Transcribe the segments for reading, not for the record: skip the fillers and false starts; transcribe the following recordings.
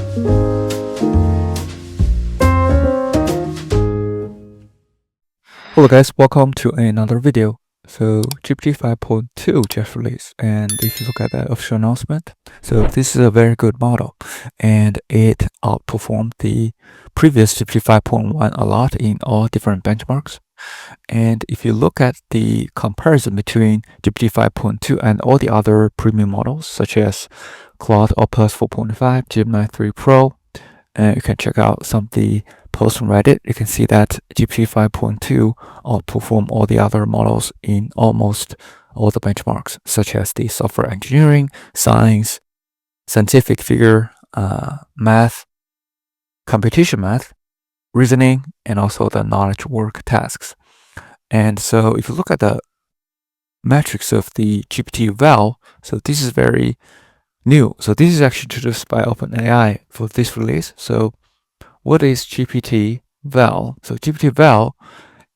Hello guys, welcome to another video. So GPT 5.2 just released, and if you look at the official announcement, so this is a very good model, and it outperformed the previous GPT 5.1 a lot in all different benchmarks. And if you look at the comparison between GPT 5.2 and all the other premium models, such as Claude Opus 4.5, Gemini 3 Pro, you can check out some of the posts on Reddit. You can see that GPT 5.2 outperform all the other models in almost all the benchmarks, such as the software engineering, science, scientific figure, math, computation math, reasoning, and also the knowledge work tasks. And so if you look at the metrics of the GPTval, so this is very new. So this is actually introduced by OpenAI for this release. So what is GPTval? So GPTval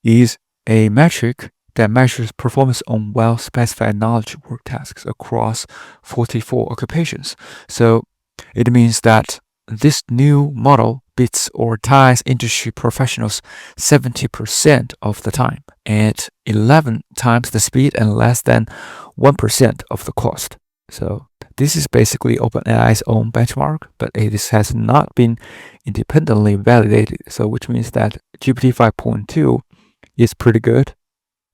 is a metric that measures performance on well-specified knowledge work tasks across 44 occupations. So it means that this new model beats or ties industry professionals 70% of the time, and 11 times the speed and less than 1% of the cost. So this is basically OpenAI's own benchmark, but it has not been independently validated. So which means that GPT 5.2 is pretty good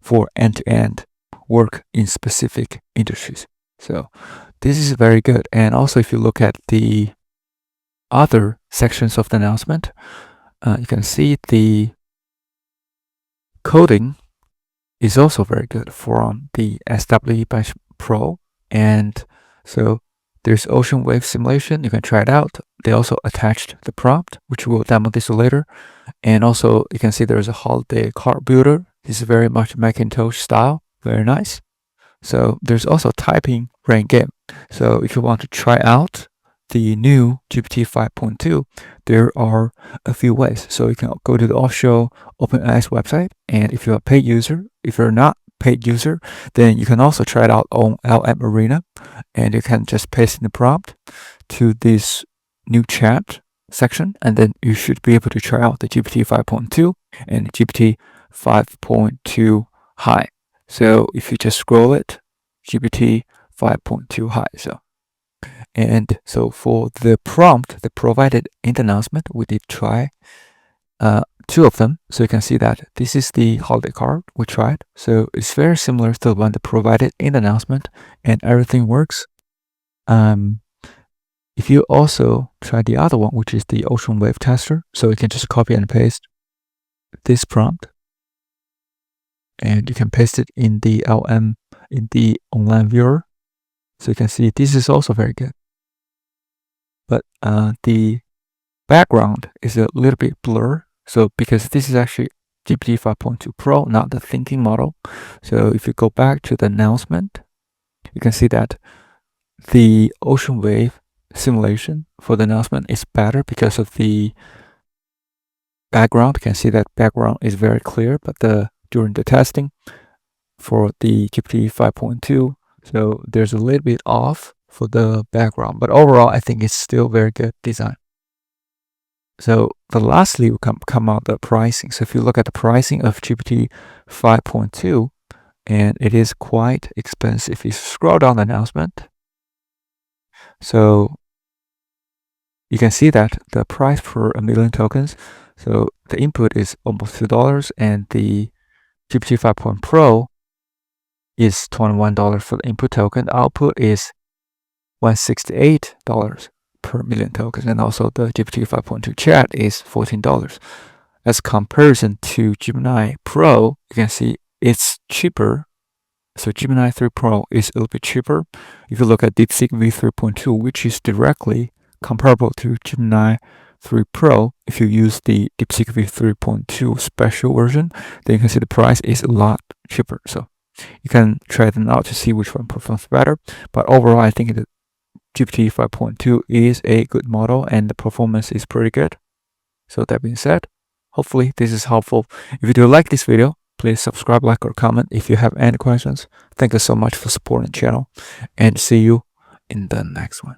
for end-to-end work in specific industries. So this is very good. And also if you look at the other sections of the announcement, you can see the coding is also very good from the SW Bench Pro. And so there's ocean wave simulation. You can try it out. They also attached the prompt, which we'll demo this later. And also you can see there's a holiday card builder. This is very much Macintosh style. Very nice. So there's also typing brain game. So if you want to try out the new GPT 5.2, there are a few ways. So you can go to the official OpenAI's website. And if you're a paid user, if you're not paid user, then you can also try it out on LM Arena, and you can just paste in the prompt to this new chat section, and then you should be able to try out the GPT 5.2 and GPT 5.2 high. So if you just scroll it, GPT 5.2 high. So for the prompt they provided in the announcement, we did try two of them. So you can see that this is the holiday card we tried. So it's very similar to the one they provided in the announcement, and everything works. If you also try the other one, which is the ocean wave tester, so you can just copy and paste this prompt, and you can paste it in the LM in the online viewer. So you can see this is also very good. But the background is a little bit blurred. So because this is actually GPT 5.2 Pro, not the thinking model. So if you go back to the announcement, you can see that the ocean wave simulation for the announcement is better because of the background. You can see that background is very clear, but during the testing for the GPT 5.2, so there's a little bit off for the background, but overall I think it's still very good design. So lastly, we come out the pricing. So if you look at the pricing of GPT 5.2, and it is quite expensive. If you scroll down the announcement, so you can see that the price for 1 million tokens, so the input is almost $2, and the GPT 5.0 Pro is $21 for the input token. The output is $168 per million tokens, and also the GPT 5.2 chat is $14. As comparison to Gemini Pro, you can see it's cheaper. So Gemini 3 Pro is a little bit cheaper. If you look at DeepSeek v3.2, which is directly comparable to Gemini 3 Pro, if you use the DeepSeek v3.2 special version, then you can see the price is a lot cheaper. So you can try them out to see which one performs better. But overall, I think the GPT 5.2 is a good model and the performance is pretty good. So that being said, hopefully this is helpful. If you do like this video, please subscribe, like, or comment if you have any questions. Thank you so much for supporting the channel, and see you in the next one.